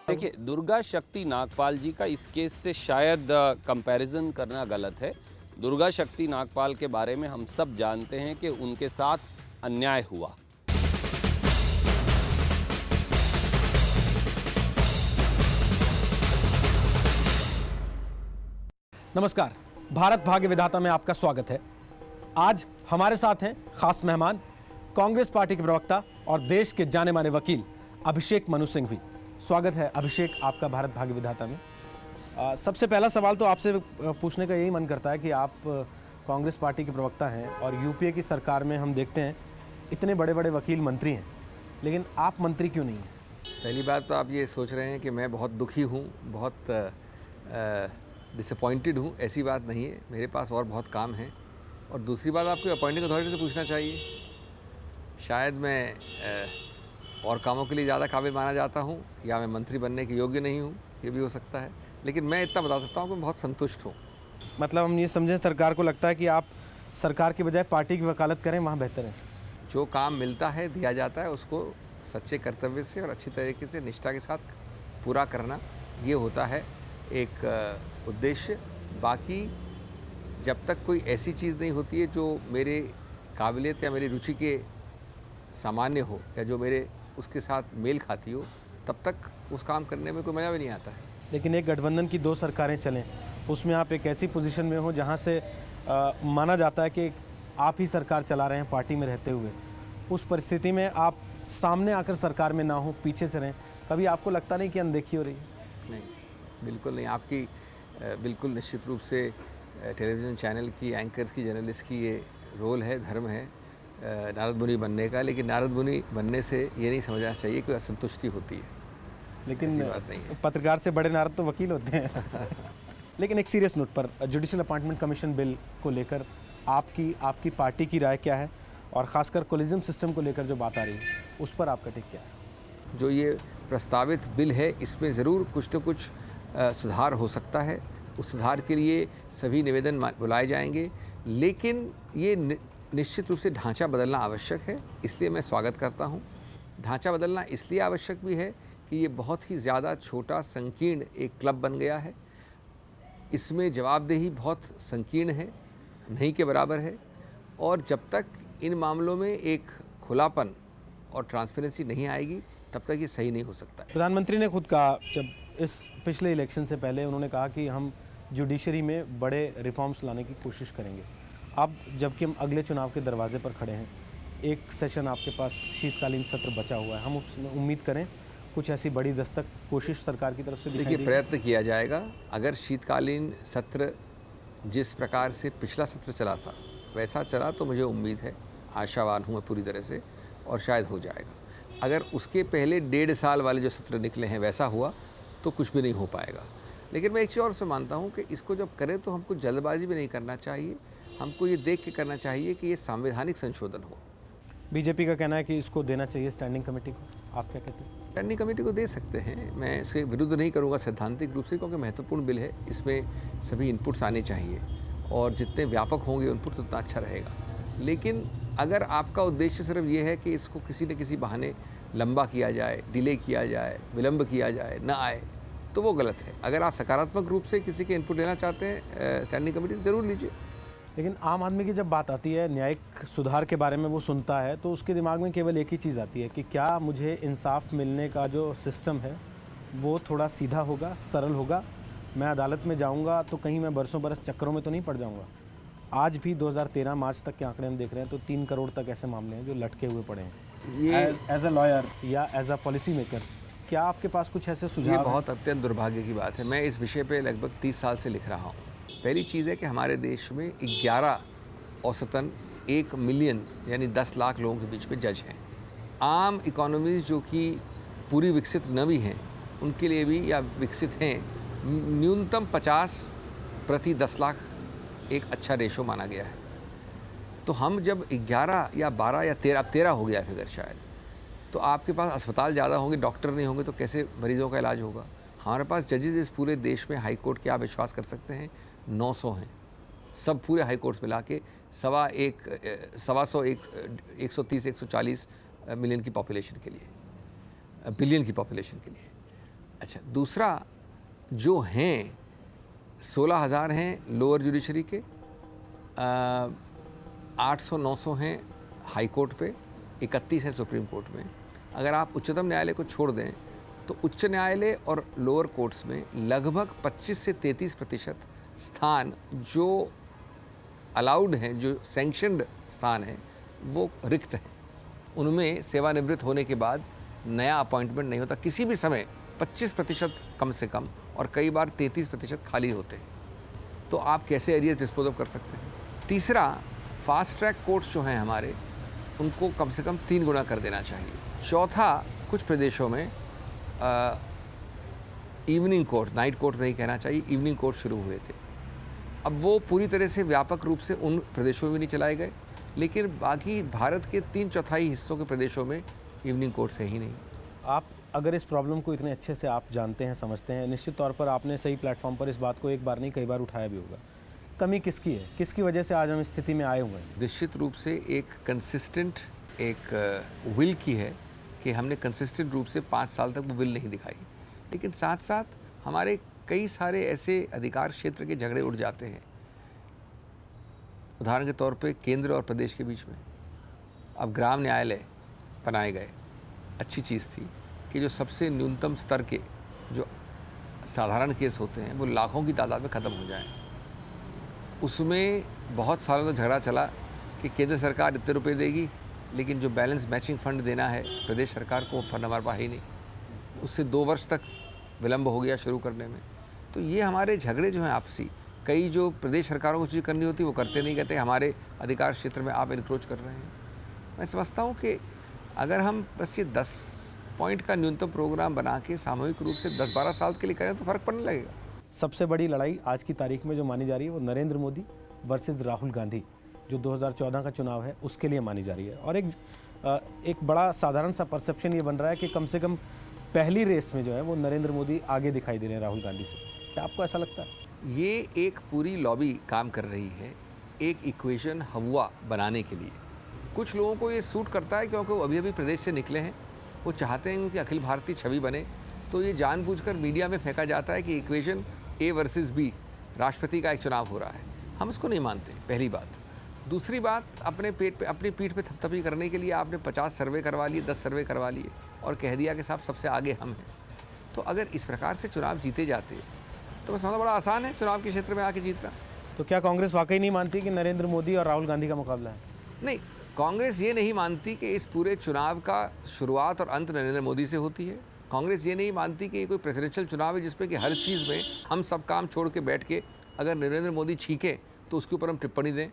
देखिए, दुर्गा शक्ति नागपाल जी का इस केस से शायद कंपैरिजन करना गलत है। दुर्गा शक्ति नागपाल के बारे में हम सब जानते हैं कि उनके साथ अन्याय हुआ। नमस्कार, भारत भाग्य विधाता में आपका स्वागत है। आज हमारे साथ हैं खास मेहमान, कांग्रेस पार्टी के प्रवक्ता और देश के जाने माने वकील अभिषेक मनु सिंघवी। स्वागत है अभिषेक आपका भारत भाग्य विधाता में। सबसे पहला सवाल तो आपसे पूछने का यही मन करता है कि आप कांग्रेस पार्टी के प्रवक्ता हैं और यूपीए की सरकार में हम देखते हैं इतने बड़े बड़े वकील मंत्री हैं, लेकिन आप मंत्री क्यों नहीं हैं? पहली बात तो आप ये सोच रहे हैं कि मैं बहुत दुखी हूँ, बहुत डिसअपॉइंटेड हूँ। ऐसी बात नहीं है, मेरे पास और बहुत काम है। और दूसरी बात, आपको अपॉइंटिंग अथॉरिटी से पूछना चाहिए। शायद मैं और कामों के लिए ज़्यादा काबिल माना जाता हूँ या मैं मंत्री बनने के योग्य नहीं हूँ, ये भी हो सकता है। लेकिन मैं इतना बता सकता हूँ कि मैं बहुत संतुष्ट हूँ। मतलब हम ये समझें, सरकार को लगता है कि आप सरकार के बजाय पार्टी की वकालत करें, वहाँ बेहतर है। जो काम मिलता है, दिया जाता है, उसको सच्चे कर्तव्य से और अच्छी तरीके से निष्ठा के साथ पूरा करना, ये होता है एक उद्देश्य। बाकी जब तक कोई ऐसी चीज़ नहीं होती है जो मेरे काबिलियत या मेरी रुचि के सामान्य हो या जो मेरे उसके साथ मेल खाती हो, तब तक उस काम करने में कोई मज़ा भी नहीं आता है। लेकिन एक गठबंधन की 2 सरकारें चलें, उसमें आप एक ऐसी पोजीशन में हो जहां से माना जाता है कि आप ही सरकार चला रहे हैं पार्टी में रहते हुए। उस परिस्थिति में आप सामने आकर सरकार में ना हो, पीछे से रहें, कभी आपको लगता नहीं कि अनदेखी हो रही है? नहीं, बिल्कुल नहीं। आपकी बिल्कुल निश्चित रूप से टेलीविज़न चैनल की एंकर्स की, जर्नलिस्ट की ये रोल है, धर्म है नारद मुनि बनने का। लेकिन नारद मुनि बनने से ये नहीं समझना चाहिए कि असंतुष्टि होती है, लेकिन बात नहीं है। पत्रकार से बड़े नारद तो वकील होते हैं। लेकिन एक सीरियस नोट पर, जुडिशल अपॉइंटमेंट कमीशन बिल को लेकर आपकी पार्टी की राय क्या है, और ख़ासकर कोलिजियम सिस्टम को लेकर जो बात आ रही है उस पर आपका टेक क्या है? जो ये प्रस्तावित बिल है, इसमें ज़रूर कुछ न कुछ सुधार हो सकता है। उस सुधार के लिए सभी निवेदन बुलाए जाएंगे, लेकिन ये निश्चित रूप से ढांचा बदलना आवश्यक है। इसलिए मैं स्वागत करता हूँ। ढांचा बदलना इसलिए आवश्यक भी है कि ये बहुत ही ज़्यादा छोटा, संकीर्ण एक क्लब बन गया है। इसमें जवाबदेही बहुत संकीर्ण है, नहीं के बराबर है। और जब तक इन मामलों में एक खुलापन और ट्रांसपेरेंसी नहीं आएगी, तब तक ये सही नहीं हो सकता है। प्रधानमंत्री ने खुद कहा, जब इस पिछले इलेक्शन से पहले, उन्होंने कहा कि हम जुडिशरी में बड़े रिफॉर्म्स लाने की कोशिश करेंगे। अब जबकि हम अगले चुनाव के दरवाजे पर खड़े हैं, एक सेशन आपके पास शीतकालीन सत्र बचा हुआ है, हम उसमें उम्मीद करें कुछ ऐसी बड़ी दस्तक कोशिश सरकार की तरफ से दिखाई देखिए, देगी? प्रयत्न किया जाएगा। अगर शीतकालीन सत्र जिस प्रकार से पिछला सत्र चला था वैसा चला तो मुझे उम्मीद है, आशावान हूँ मैं पूरी तरह से, और शायद हो जाएगा। अगर उसके पहले 1.5 साल वाले जो सत्र निकले हैं वैसा हुआ तो कुछ भी नहीं हो पाएगा। लेकिन मैं एक चीज़ और से मानता हूँ कि इसको जब करें तो हमको जल्दबाजी भी नहीं करना चाहिए। हमको ये देख के करना चाहिए कि ये संवैधानिक संशोधन हो। बीजेपी का कहना है कि इसको देना चाहिए स्टैंडिंग कमेटी को, आप क्या कहते हैं? स्टैंडिंग कमेटी को दे सकते हैं, मैं इसके विरुद्ध नहीं करूँगा सैद्धांतिक रूप से, क्योंकि महत्वपूर्ण बिल है। इसमें सभी इनपुट्स आने चाहिए और जितने व्यापक होंगे इनपुट्स उतना अच्छा रहेगा। लेकिन अगर आपका उद्देश्य सिर्फ ये है कि इसको किसी न किसी बहाने लंबा किया जाए, डिले किया जाए, विलम्ब किया जाए, ना आए, तो वो गलत है। अगर आप सकारात्मक रूप से किसी के इनपुट लेना चाहते हैं स्टैंडिंग कमेटी, ज़रूर लीजिए। लेकिन आम आदमी की जब बात आती है, न्यायिक सुधार के बारे में वो सुनता है, तो उसके दिमाग में केवल एक ही चीज़ आती है कि क्या मुझे इंसाफ मिलने का जो सिस्टम है वो थोड़ा सीधा होगा, सरल होगा, मैं अदालत में जाऊंगा तो कहीं मैं बरसों बरस चक्करों में तो नहीं पड़ जाऊंगा। आज भी 2013 मार्च तक के आंकड़े हम देख रहे हैं तो 3 करोड़ तक ऐसे मामले हैं जो लटके हुए पड़े हैं। ये एज अ लॉयर या एज अ पॉलिसी मेकर, क्या आपके पास कुछ ऐसे सुझाव? ये बहुत अत्यंत दुर्भाग्य की बात है। मैं इस विषय पे लगभग 30 साल से लिख रहा हूँ। पहली चीज़ है कि हमारे देश में 11 औसतन 1 मिलियन यानी 10 लाख लोगों के बीच में जज हैं। आम इकोनॉमीज़ जो कि पूरी विकसित न भी हैं, उनके लिए भी, या विकसित हैं, न्यूनतम 50 प्रति 10 लाख एक अच्छा रेशो माना गया है। तो हम जब 11 या 12 या 13 हो गया फिगर शायद, तो आपके पास अस्पताल ज़्यादा होंगे, डॉक्टर नहीं होंगे, तो कैसे मरीज़ों का इलाज होगा? हमारे पास जजेस इस पूरे देश में, हाई कोर्ट के, आप विश्वास कर सकते हैं 900 हैं। सब पूरे हाई कोर्ट्स मिला के 130-140 मिलियन की पॉपुलेशन के लिए, बिलियन की पॉपुलेशन के लिए। अच्छा, दूसरा जो हैं 16,000 हैं लोअर जुडिशरी के, 800-900 हैं हाई कोर्ट पे, 31 हैं सुप्रीम कोर्ट में। अगर आप उच्चतम न्यायालय को छोड़ दें तो उच्च न्यायालय और लोअर कोर्ट्स में लगभग 25 से 33% स्थान जो अलाउड हैं, जो सैंक्शनड स्थान हैं, वो रिक्त हैं। उनमें सेवानिवृत्त होने के बाद नया अपॉइंटमेंट नहीं होता किसी भी समय। 25% कम से कम, और कई बार 33% खाली होते हैं। तो आप कैसे एरियर्स डिस्पोज ऑफ कर सकते हैं? तीसरा, फास्ट ट्रैक कोर्ट्स जो हैं हमारे, उनको कम से कम 3 गुना कर देना चाहिए। चौथा, कुछ प्रदेशों में इवनिंग कोर्ट, नाइट कोर्ट नहीं कहना चाहिए, इवनिंग कोर्ट शुरू हुए थे। अब वो पूरी तरह से व्यापक रूप से उन प्रदेशों में भी नहीं चलाए गए, लेकिन बाकी भारत के 3/4 हिस्सों के प्रदेशों में इवनिंग कोर्ट्स है ही नहीं। आप अगर इस प्रॉब्लम को इतने अच्छे से आप जानते हैं, समझते हैं, निश्चित तौर पर आपने सही प्लेटफॉर्म पर इस बात को एक बार नहीं कई बार उठाया भी होगा। कमी किसकी है, किसकी वजह से आज हम इस स्थिति में आए हुए हैं? निश्चित रूप से एक कंसिस्टेंट एक विल की है कि हमने कंसिस्टेंट रूप से 5 साल तक वो विल नहीं दिखाई, लेकिन साथ साथ हमारे कई सारे ऐसे अधिकार क्षेत्र के झगड़े उठ जाते हैं। उदाहरण के तौर पे केंद्र और प्रदेश के बीच में अब ग्राम न्यायालय बनाए गए, अच्छी चीज़ थी कि जो सबसे न्यूनतम स्तर के जो साधारण केस होते हैं वो लाखों की तादाद में ख़त्म हो जाएं। उसमें बहुत सालों तक झगड़ा चला कि केंद्र सरकार इतने रुपए देगी, लेकिन जो बैलेंस मैचिंग फ़ंड देना है प्रदेश सरकार को, फंड हमारे पास ही नहीं। उससे 2 वर्ष तक विलम्ब हो गया शुरू करने में। तो ये हमारे झगड़े जो हैं आपसी, कई जो प्रदेश सरकारों को चीज़ करनी होती वो करते नहीं, कहते हमारे अधिकार क्षेत्र में आप इनक्रोच कर रहे हैं। मैं समझता हूँ कि अगर हम बस ये 10 पॉइंट का न्यूनतम प्रोग्राम बना के सामूहिक रूप से 10-12 साल के लिए करें तो फ़र्क पड़ने लगेगा। सबसे बड़ी लड़ाई आज की तारीख में जो मानी जा रही है वो नरेंद्र मोदी वर्सेस राहुल गांधी, जो 2014 का चुनाव है उसके लिए मानी जा रही है। और एक बड़ा साधारण सा परसेप्शन ये बन रहा है कि कम से कम पहली रेस में जो है वो नरेंद्र मोदी आगे दिखाई दे रहे हैं राहुल गांधी से। क्या आपको ऐसा लगता है? ये एक पूरी लॉबी काम कर रही है एक इक्वेशन हवा बनाने के लिए। कुछ लोगों को ये सूट करता है क्योंकि वो अभी अभी प्रदेश से निकले हैं, वो चाहते हैं कि अखिल भारतीय छवि बने, तो ये जानबूझकर मीडिया में फेंका जाता है कि इक्वेशन A वर्सेस B, राष्ट्रपति का एक चुनाव हो रहा है। हम इसको नहीं मानते, पहली बात। दूसरी बात, अपनी पीठ पे थपथपी करने के लिए आपने 50 सर्वे करवा लिए, 10 सर्वे करवा लिए और कह दिया कि साहब सबसे आगे हम हैं। तो अगर इस प्रकार से चुनाव जीते जाते तो मैं समझता बड़ा आसान है चुनाव के क्षेत्र में आके जीतना। तो क्या कांग्रेस वाकई नहीं मानती कि नरेंद्र मोदी और राहुल गांधी का मुकाबला है? नहीं, कांग्रेस ये नहीं मानती कि इस पूरे चुनाव का शुरुआत और अंत नरेंद्र मोदी से होती है। कांग्रेस ये नहीं मानती कि ये कोई प्रेसिडेंशियल चुनाव है जिसमें कि हर चीज़ में हम सब काम छोड़ के बैठ के अगर नरेंद्र मोदी छींके तो उसके ऊपर हम टिप्पणी दें,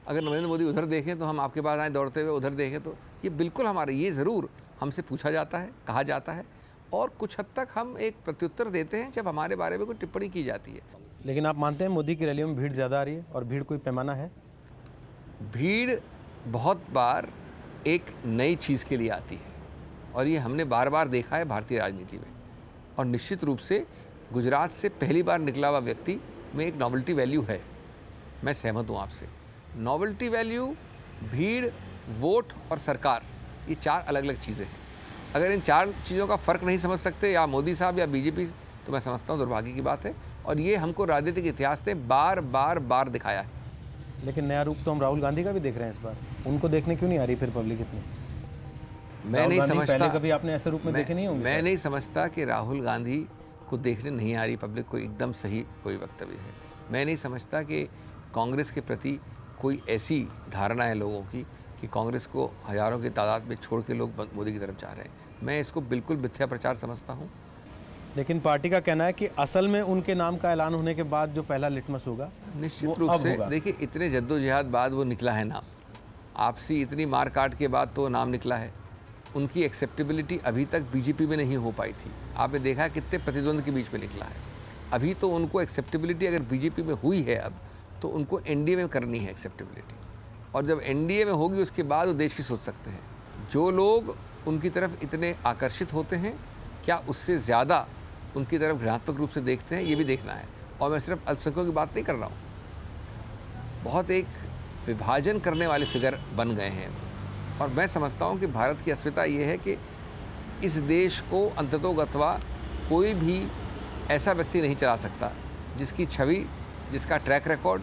अगर नरेंद्र मोदी उधर देखें तो हम आपके पास आएँ दौड़ते हुए, उधर देखें तो ये बिल्कुल हमारे, ये ज़रूर हमसे पूछा जाता है, कहा जाता है और कुछ हद तक हम एक प्रत्युत्तर देते हैं जब हमारे बारे में कोई टिप्पणी की जाती है। लेकिन आप मानते हैं मोदी की रैलियों में भीड़ ज़्यादा आ रही है और भीड़ कोई पैमाना है? भीड़ बहुत बार एक नई चीज़ के लिए आती है और ये हमने बार बार देखा है भारतीय राजनीति में। और निश्चित रूप से गुजरात से पहली बार निकला हुआ व्यक्ति में एक नॉवेल्टी वैल्यू है, मैं सहमत हूँ आपसे। नॉवेल्टी वैल्यू, भीड़, वोट और सरकार, ये 4 अलग अलग चीज़ें हैं। अगर इन 4 चीज़ों का फ़र्क नहीं समझ सकते या मोदी साहब या बीजेपी, तो मैं समझता हूँ दुर्भाग्य की बात है और ये हमको राजनीतिक इतिहास ने बार बार दिखाया है। लेकिन नया रूप तो हम राहुल गांधी का भी देख रहे हैं इस बार। उनको देखने क्यों नहीं आ रही फिर पब्लिक इतनी? मैं नहीं समझता, पहले कभी आपने ऐसे रूप में देखे नहीं होंगे। मैं नहीं समझता कि राहुल गांधी को देखने नहीं आ रही पब्लिक को एकदम सही कोई वक्तव्य है। मैं नहीं समझता कि कांग्रेस के प्रति कोई ऐसी धारणा है लोगों की कि कांग्रेस को हज़ारों की तादाद में छोड़ के लोग मोदी की तरफ जा रहे हैं। मैं इसको बिल्कुल मिथ्या प्रचार समझता हूँ। लेकिन पार्टी का कहना है कि असल में उनके नाम का ऐलान होने के बाद जो पहला लिटमस होगा निश्चित रूप से, देखिए इतने जद्दोजहद बाद वो निकला है नाम, आपसी इतनी मार काट के बाद तो नाम निकला है। उनकी एक्सेप्टेबिलिटी अभी तक बीजेपी में नहीं हो पाई थी। आपने देखा है कितने प्रतिद्वंद के बीच में निकला है। अभी तो उनको एक्सेप्टेबिलिटी अगर बीजेपी में हुई है अब तो उनको एनडीए में करनी है एक्सेप्टेबिलिटी, और जब एनडीए में होगी उसके बाद वो देश की सोच सकते हैं। जो लोग उनकी तरफ इतने आकर्षित होते हैं, क्या उससे ज़्यादा उनकी तरफ घृणात्मक रूप से देखते हैं, ये भी देखना है। और मैं सिर्फ अल्पसंख्यकों की बात नहीं कर रहा हूँ, बहुत एक विभाजन करने वाले फिगर बन गए हैं। और मैं समझता हूँ कि भारत की अस्मिता ये है कि इस देश को अंततोगत्वा कोई भी ऐसा व्यक्ति नहीं चला सकता जिसकी छवि, जिसका ट्रैक रिकॉर्ड,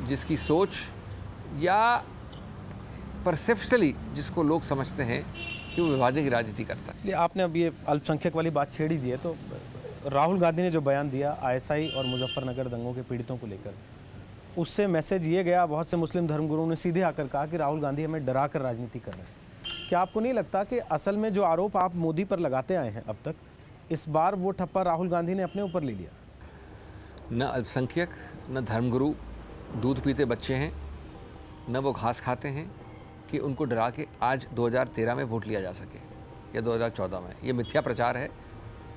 जिसकी सोच या परसेप्शनली जिसको लोग समझते हैं कि वो विभाजन की राजनीति करता है। इसलिए आपने अब ये अल्पसंख्यक वाली बात छेड़ी दी है, तो राहुल गांधी ने जो बयान दिया आईएसआई और मुजफ्फरनगर दंगों के पीड़ितों को लेकर, उससे मैसेज ये गया, बहुत से मुस्लिम धर्मगुरुओं ने सीधे आकर कहा कि राहुल गांधी हमें डरा कर राजनीति कर रहे हैं। क्या आपको नहीं लगता कि असल में जो आरोप आप मोदी पर लगाते आए हैं अब तक, इस बार वो ठप्पा राहुल गांधी ने अपने ऊपर ले लिया? न अल्पसंख्यक, न धर्मगुरु दूध पीते बच्चे हैं, न वो घास खाते हैं कि उनको डरा के आज 2013 में वोट लिया जा सके या 2014 में। ये मिथ्या प्रचार है,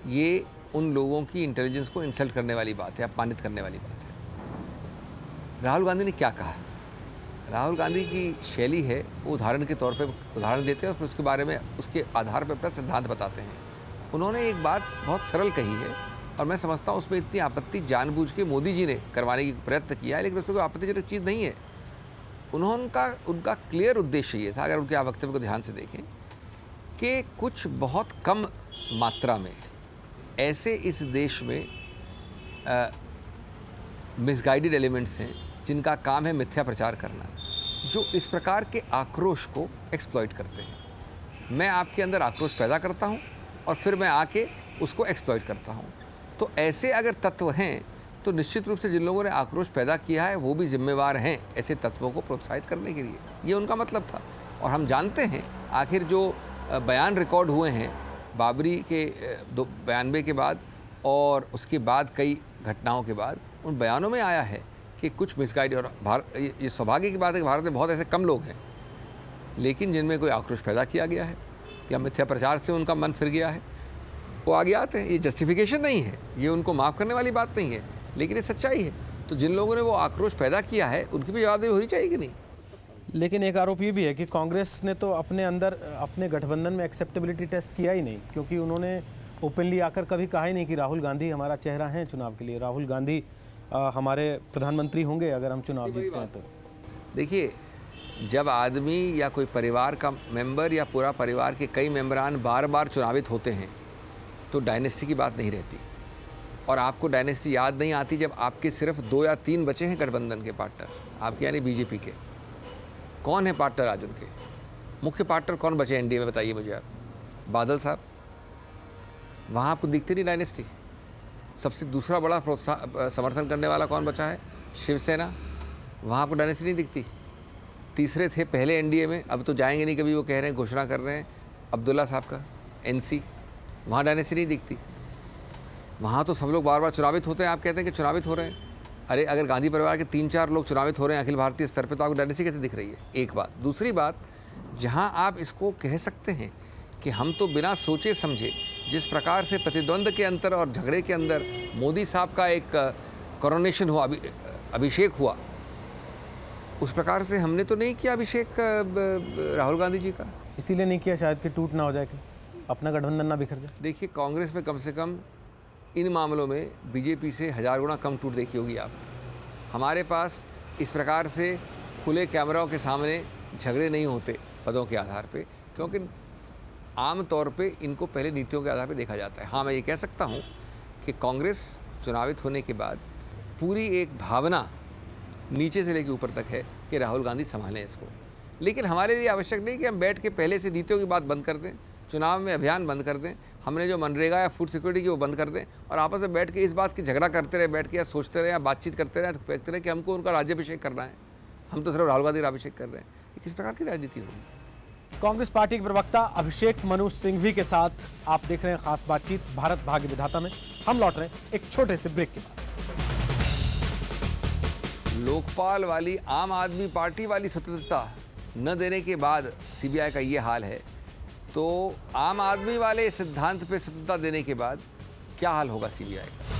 ये उन लोगों की इंटेलिजेंस को इंसल्ट करने वाली बात है, अपमानित करने वाली बात है। राहुल गांधी ने क्या कहा? राहुल गांधी की शैली है, वो उदाहरण के तौर पे उदाहरण देते हैं और फिर उसके बारे में उसके आधार पर अपना सिद्धांत बताते हैं। उन्होंने एक बात बहुत सरल कही है और मैं समझता हूँ उसमें इतनी आपत्ति जानबूझ के मोदी जी ने करवाने की प्रयत्न किया है, लेकिन उसमें कोई आपत्तिजनक चीज़ नहीं है। उनका क्लियर उद्देश्य ये था, अगर उनके वक्तव्य को ध्यान से देखें, कि कुछ बहुत कम मात्रा में ऐसे इस देश में मिसगाइडेड एलिमेंट्स हैं जिनका काम है मिथ्या प्रचार करना, जो इस प्रकार के आक्रोश को एक्सप्लॉइट करते हैं। मैं आपके अंदर आक्रोश पैदा करता हूं और फिर मैं आके उसको एक्सप्लॉइट करता हूं। तो ऐसे अगर तत्व हैं तो निश्चित रूप से जिन लोगों ने आक्रोश पैदा किया है वो भी जिम्मेवार हैं ऐसे तत्वों को प्रोत्साहित करने के लिए। ये उनका मतलब था। और हम जानते हैं आखिर जो बयान रिकॉर्ड हुए हैं बाबरी के 92 के बाद और उसके बाद कई घटनाओं के बाद, उन बयानों में आया है कि कुछ मिसगाइड, और ये सौभाग्य की बात है कि भारत में बहुत ऐसे कम लोग हैं लेकिन जिनमें कोई आक्रोश पैदा किया गया है या मिथ्या प्रचार से उनका मन फिर गया है, वो आगे आते हैं। ये जस्टिफिकेशन नहीं है, ये उनको माफ़ करने वाली बात नहीं है, लेकिन ये सच्चाई है। तो जिन लोगों ने वो आक्रोश पैदा किया है उनकी भी जवाबदेही होनी चाहिए कि नहीं? लेकिन एक आरोप ये भी है कि कांग्रेस ने तो अपने अंदर अपने गठबंधन में एक्सेप्टेबिलिटी टेस्ट किया ही नहीं, क्योंकि उन्होंने ओपनली आकर कभी कहा ही नहीं कि राहुल गांधी हमारा चेहरा है चुनाव के लिए, राहुल गांधी हमारे प्रधानमंत्री होंगे अगर हम चुनाव जीतते हैं तो। देखिए, जब आदमी या कोई परिवार का मेंबर या पूरा परिवार के कई मेंबरान बार बार चुनावित होते हैं तो डायनेस्टी की बात नहीं रहती। और आपको डायनेस्टी याद नहीं आती जब आपके सिर्फ 2 या 3 बचे हैं गठबंधन के पार्टनर, आपके यानी बीजेपी के। कौन है पार्टनर आज उनके? मुख्य पार्टनर कौन बचे एनडीए में, बताइए मुझे आप? बादल साहब। वहाँ आपको दिखती नहीं डायनेस्टी। सबसे दूसरा बड़ा समर्थन करने वाला कौन बचा है? शिवसेना। वहाँ आपको डायनेस्टी नहीं दिखती। तीसरे थे पहले एनडीए में, अब तो जाएंगे नहीं कभी, वो कह रहे हैं, घोषणा कर रहे हैं, अब्दुल्ला साहब का एनसी। वहाँ डायनेस्टी नहीं दिखती। वहाँ तो सब लोग बार बार चुनावित होते हैं, आप कहते हैं कि चुनावित हो रहे हैं। अरे अगर गांधी परिवार के 3-4 लोग चुनावित हो रहे हैं अखिल भारतीय स्तर पे, तो आपको डायनेस्टी कैसे दिख रही है? एक बात। दूसरी बात, जहाँ आप इसको कह सकते हैं कि हम तो बिना सोचे समझे जिस प्रकार से प्रतिद्वंद के अंतर और झगड़े के अंदर मोदी साहब का एक कोरोनेशन हुआ, अभिषेक हुआ, उस प्रकार से हमने तो नहीं किया अभिषेक राहुल गांधी जी का। इसीलिए नहीं किया शायद कि टूट ना हो जाए, कि अपना गठबंधन ना बिखर जाए। देखिए, कांग्रेस में कम से कम इन मामलों में बीजेपी से 1000 गुना कम टूट देखी होगी आप। हमारे पास इस प्रकार से खुले कैमराओं के सामने झगड़े नहीं होते पदों के आधार पे, क्योंकि आम तौर पे इनको पहले नीतियों के आधार पे देखा जाता है। हाँ, मैं ये कह सकता हूँ कि कांग्रेस चुनावित होने के बाद पूरी एक भावना नीचे से लेकर ऊपर तक है कि राहुल गांधी संभालें इसको। लेकिन हमारे लिए आवश्यक नहीं कि हम बैठ के पहले से नीतियों की बात बंद कर दें, चुनाव में अभियान बंद कर दें, हमने जो मनरेगा या फूड सिक्योरिटी की वो बंद कर दें और आपस में बैठ के इस बात की झगड़ा करते रहे, बैठ के या सोचते रहे या बातचीत करते रहे, देखते रहे कि हमको उनका राज्याभिषेक करना है, हम तो सिर्फ राहुल गांधी का अभिषेक कर रहे हैं। ये किस प्रकार की राजनीति होगी? कांग्रेस पार्टी के प्रवक्ता अभिषेक मनु सिंघवी के साथ आप देख रहे हैं खास बातचीत भारत भाग्य विधाता में। हम लौट रहे हैं एक छोटे से ब्रेक के बाद। लोकपाल वाली आम आदमी पार्टी वाली स्वतंत्रता न देने के बाद सीबीआई का ये हाल है, तो आम आदमी वाले सिद्धांत पे स्वतंत्रता देने के बाद क्या हाल होगा सीबीआई का?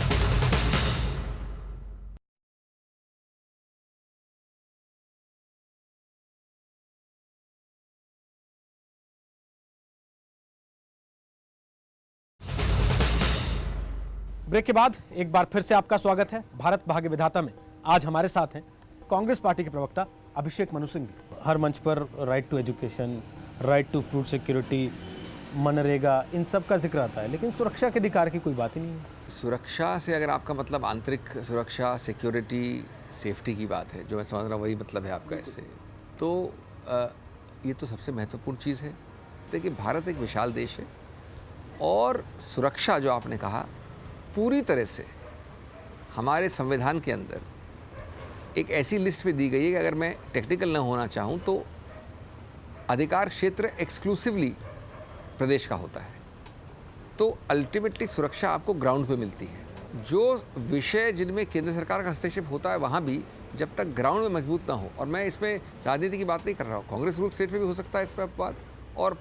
ब्रेक के बाद एक बार फिर से आपका स्वागत है भारत भाग्य विधाता में। आज हमारे साथ हैं कांग्रेस पार्टी के प्रवक्ता अभिषेक मनु सिंघवी। हर मंच पर right to education, right to food security, MNREGA, इन सब का जिक्र आता है, लेकिन सुरक्षा के अधिकार की कोई बात ही नहीं है। सुरक्षा से अगर आपका मतलब आंतरिक सुरक्षा, सिक्योरिटी, सेफ्टी की बात है, जो मैं समझ रहा हूँ वही मतलब है आपका इससे, तो ये तो सबसे महत्वपूर्ण चीज़ है। देखिए, भारत एक विशाल देश है और सुरक्षा जो आपने कहा पूरी तरह से हमारे संविधान के अंदर एक ऐसी लिस्ट में दी गई है कि अगर मैं टेक्निकल न होना चाहूँ तो अधिकार क्षेत्र एक्सक्लूसिवली प्रदेश का होता है। तो अल्टीमेटली सुरक्षा आपको ग्राउंड पे मिलती है। जो विषय जिनमें केंद्र सरकार का हस्तक्षेप होता है वहाँ भी जब तक ग्राउंड में मजबूत ना हो, और मैं इसमें राजनीति की बात नहीं कर रहा हूँ, कांग्रेस रूल स्टेट में भी हो सकता है इस पर अपवाद, और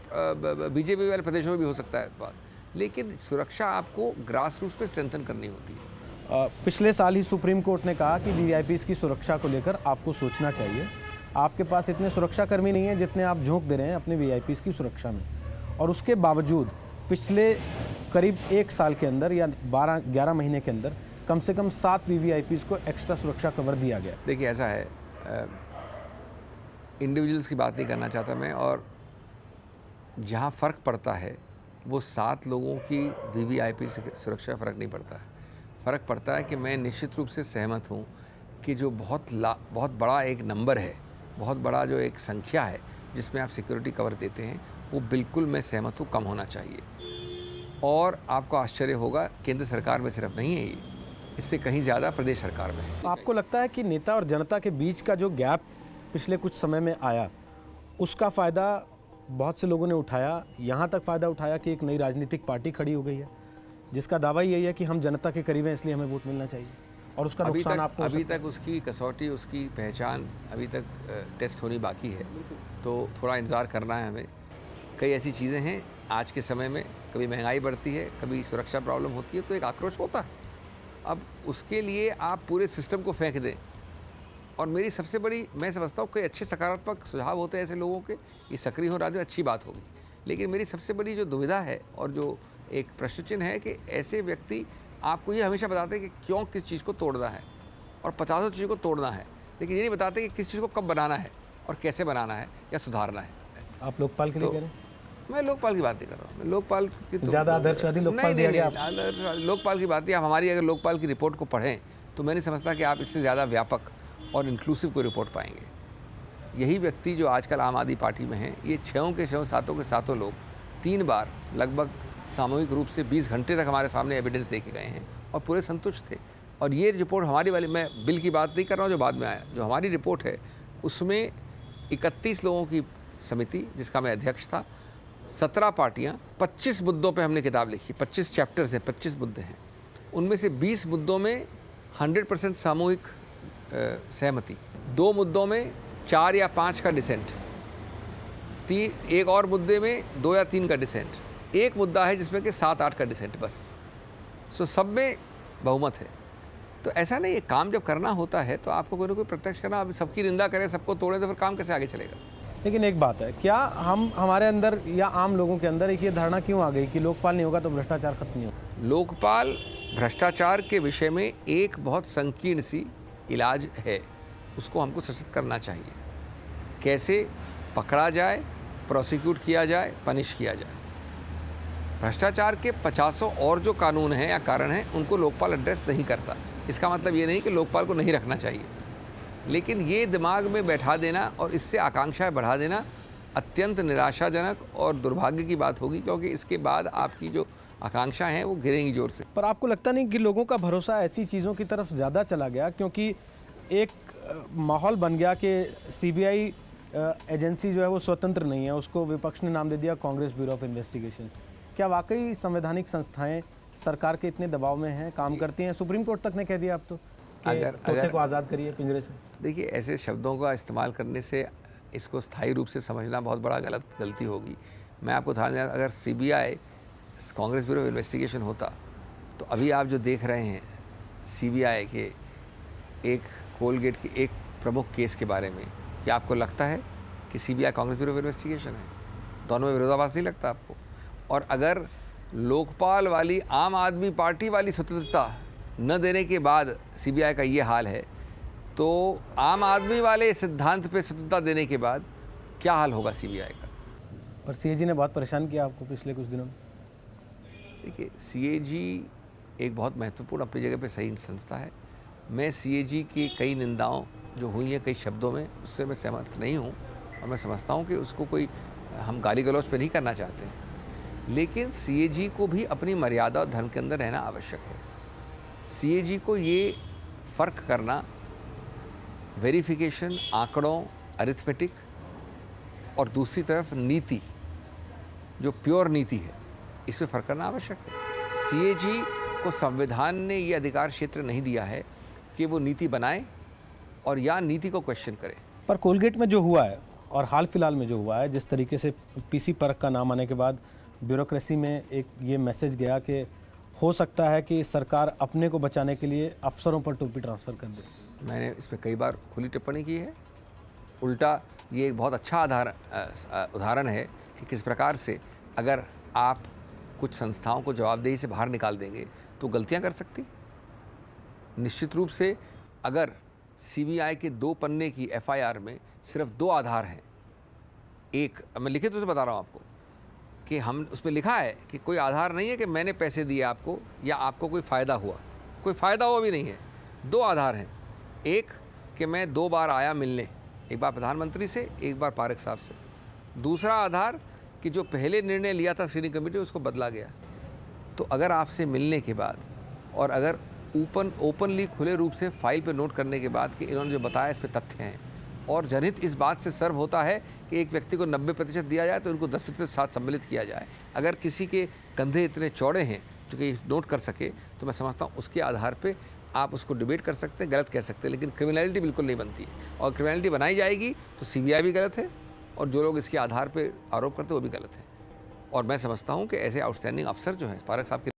बीजेपी वाले प्रदेशों में भी हो सकता है अपवाद, लेकिन सुरक्षा आपको ग्रास रूट्स पे स्ट्रेंथन करनी होती है। पिछले साल ही सुप्रीम कोर्ट ने कहा कि वीआईपीज़ की सुरक्षा को लेकर आपको सोचना चाहिए। आपके पास इतने सुरक्षाकर्मी नहीं हैं जितने आप झोंक दे रहे हैं अपने वीआईपीज़ की सुरक्षा में, और उसके बावजूद पिछले करीब 1 साल के अंदर या 12-11 महीने के अंदर कम से कम 7 वीवीआईपीज़ को एक्स्ट्रा सुरक्षा कवर दिया गया। देखिए, ऐसा है, इंडिविजुअल्स की बात नहीं करना चाहता मैं, और जहाँ फ़र्क पड़ता है वो 7 लोगों की वीवीआईपी सुरक्षा फ़र्क नहीं पड़ता है। फ़र्क पड़ता है कि मैं निश्चित रूप से सहमत हूँ कि जो बहुत बड़ा एक नंबर है, बहुत बड़ा जो एक संख्या है जिसमें आप सिक्योरिटी कवर देते हैं, वो बिल्कुल मैं सहमत हूँ, कम होना चाहिए। और आपको आश्चर्य होगा, केंद्र सरकार में सिर्फ नहीं है ये, इससे कहीं ज़्यादा प्रदेश सरकार में है। आपको लगता है कि नेता और जनता के बीच का जो गैप पिछले कुछ समय में आया, उसका फ़ायदा बहुत से लोगों ने उठाया, यहाँ तक फ़ायदा उठाया कि एक नई राजनीतिक पार्टी खड़ी हो गई है जिसका दावा यही है कि हम जनता के करीब हैं इसलिए हमें वोट मिलना चाहिए, और उसका नुकसान आपको अभी तक उसकी कसौटी, उसकी पहचान अभी तक टेस्ट होनी बाकी है, तो थोड़ा इंतज़ार करना है हमें। कई ऐसी चीज़ें हैं आज के समय में, कभी महंगाई बढ़ती है, कभी सुरक्षा प्रॉब्लम होती है, तो एक आक्रोश होता है। अब उसके लिए आप पूरे सिस्टम को फेंक दें, और मेरी सबसे बड़ी, मैं समझता हूँ कोई अच्छे सकारात्मक सुझाव होते हैं ऐसे लोगों के, ये सक्रिय हो रहा है, अच्छी बात होगी, लेकिन मेरी सबसे बड़ी जो दुविधा है और जो एक प्रश्न चिन्ह है कि ऐसे व्यक्ति आपको ये हमेशा बताते हैं कि क्यों किस चीज़ को तोड़ना है और 50 चीज़ों को तोड़ना है, लेकिन ये नहीं बताते कि किस चीज़ को कब बनाना है और कैसे बनाना है या सुधारना है। आप लोकपाल के लिए कह रहे हैं? मैं लोकपाल की बात नहीं कर रहा हूँ, मैं लोकपाल की तो ज़्यादा आदर्शवादी लोकपाल दिया गया। लोकपाल की बात नहीं। आप हमारी अगर लोकपाल की रिपोर्ट को पढ़ें तो मैं नहीं समझता कि आप इससे ज़्यादा व्यापक और इंक्लूसिव कोई रिपोर्ट पाएंगे। यही व्यक्ति जो आजकल आम आदमी पार्टी में हैं, ये 6 के 6 7 के 7 लोग 3 बार लगभग सामूहिक रूप से 20 घंटे तक हमारे सामने एविडेंस दे के गए हैं और पूरे संतुष्ट थे। और ये रिपोर्ट हमारी वाली, मैं बिल की बात नहीं कर रहा हूँ जो बाद में आया, जो हमारी रिपोर्ट है उसमें 31 लोगों की समिति जिसका मैं अध्यक्ष था, 17 पार्टियाँ, 25 मुद्दों पे हमने किताब लिखी, 25 चैप्टर्स हैं, 25 मुद्दे हैं। उनमें से 20 मुद्दों में 100% सामूहिक सहमति, 2 मुद्दों में 4 या 5 का डिसेंट, एक और मुद्दे में 2 या 3 का डिसेंट, एक मुद्दा है जिसमें कि 7-8 का डिसेंट बस। सो सब में बहुमत है। तो ऐसा नहीं है, काम जब करना होता है तो आपको कोई ना कोई प्रत्यक्ष करना। अब सबकी निंदा करें, सबको तोड़ें तो फिर काम कैसे आगे चलेगा? लेकिन एक बात है, क्या हमारे अंदर या आम लोगों के अंदर एक ये धारणा क्यों आ गई कि लोकपाल नहीं होगा तो भ्रष्टाचार खत्म नहीं होगा? लोकपाल भ्रष्टाचार के विषय में एक बहुत संकीर्ण सी इलाज है, उसको हमको सशक्त करना चाहिए। कैसे पकड़ा जाए, प्रोसिक्यूट किया जाए, पनिश किया जाए। भ्रष्टाचार के 50 और जो कानून हैं या कारण हैं उनको लोकपाल एड्रेस नहीं करता। इसका मतलब ये नहीं कि लोकपाल को नहीं रखना चाहिए, लेकिन ये दिमाग में बैठा देना और इससे आकांक्षाएं बढ़ा देना अत्यंत निराशाजनक और दुर्भाग्य की बात होगी, क्योंकि इसके बाद आपकी जो आकांक्षाएं हैं वो गिरेंगी जोर से। पर आपको लगता नहीं कि लोगों का भरोसा ऐसी चीज़ों की तरफ ज़्यादा चला गया क्योंकि एक माहौल बन गया कि सीबीआई एजेंसी जो है वो स्वतंत्र नहीं है, उसको विपक्ष ने नाम दे दिया कांग्रेस ब्यूरो ऑफ इन्वेस्टिगेशन। क्या वाकई संवैधानिक संस्थाएं सरकार के इतने दबाव में हैं, काम करती हैं? सुप्रीम कोर्ट तक ने कह दिया अब तो तोते को आज़ाद करिए पिंजरे से। देखिए, ऐसे शब्दों का इस्तेमाल करने से इसको स्थायी रूप से समझना बहुत बड़ा गलती होगी। मैं आपको उदाहरण दूं, अगर CBI Congress bureau of investigation होता तो अभी आप जो देख रहे हैं सीबीआई के एक कोलगेट के एक प्रमुख केस के बारे में, क्या आपको लगता है कि CBI Congress bureau of investigation है? दोनों में विरोधाभास नहीं लगता आपको? और अगर लोकपाल वाली आम आदमी पार्टी वाली स्वतंत्रता न देने के बाद सीबीआई का ये हाल है, तो आम आदमी वाले सिद्धांत पे स्वतंत्रता देने के बाद क्या हाल होगा सीबीआई का? पर सीएजी ने बहुत परेशान किया आपको पिछले कुछ दिनों में। देखिए, सीएजी एक बहुत महत्वपूर्ण अपनी जगह पे सही संस्था है। मैं सीएजी की कई निंदाओं जो हुई हैं कई शब्दों में, उससे मैं सहमत नहीं हूँ और मैं समझता हूँ कि उसको कोई हम गाली गलौज पे नहीं करना चाहते हैं। लेकिन सीएजी को भी अपनी मर्यादा और धर्म के अंदर रहना आवश्यक है। सीएजी को ये फ़र्क करना, वेरिफिकेशन, आंकड़ों, अरिथमेटिक और दूसरी तरफ नीति, जो प्योर नीति है, इस पे फ़र्क करना आवश्यक है। सीएजी को संविधान ने ये अधिकार क्षेत्र नहीं दिया है कि वो नीति बनाए और या नीति को क्वेश्चन करे। पर कोलगेट में जो हुआ है और हाल फिलहाल में जो हुआ है, जिस तरीके से पीसी परख का नाम आने के बाद ब्यूरोक्रेसी में एक ये मैसेज गया कि हो सकता है कि सरकार अपने को बचाने के लिए अफसरों पर टोपी ट्रांसफ़र कर दे। मैंने इस पर कई बार खुली टिप्पणी की है। उल्टा ये एक बहुत अच्छा उदाहरण है कि किस प्रकार से अगर आप कुछ संस्थाओं को जवाबदेही से बाहर निकाल देंगे तो गलतियां कर सकती। निश्चित रूप से अगर सीबीआई के 2 पन्ने की एफआईआर में सिर्फ 2 आधार हैं, एक मैं लिखित रूप से बता रहा हूँ आपको कि हम उसमें लिखा है कि कोई आधार नहीं है कि मैंने पैसे दिए आपको या आपको कोई फ़ायदा हुआ, कोई फ़ायदा हुआ भी नहीं है। 2 आधार हैं, एक कि मैं 2 बार आया मिलने, एक बार प्रधानमंत्री से, एक बार पारेख साहब से। दूसरा आधार कि जो पहले निर्णय लिया था स्क्रीनिंग कमेटी उसको बदला गया। तो अगर आपसे मिलने के बाद और अगर ओपनली खुले रूप से फाइल पे नोट करने के बाद कि इन्होंने जो बताया इस पे तथ्य हैं और जनहित इस बात से सर्व होता है कि एक व्यक्ति को 90% दिया जाए तो उनको 10% साथ सम्मिलित किया जाए, अगर किसी के कंधे इतने चौड़े हैं जो कि नोट कर सके, तो मैं समझता हूँ उसके आधार पे आप उसको डिबेट कर सकते हैं, गलत कह सकते हैं, लेकिन क्रिमिनलिटी बिल्कुल नहीं बनती है। और क्रिमिनलिटी बनाई जाएगी तो सीबीआई भी गलत है और जो लोग इसके आधार पर आरोप करते हैं वो भी गलत है। और मैं समझता हूँ कि ऐसे आउटस्टैंडिंग अफसर जो हैं, पारेख साहब के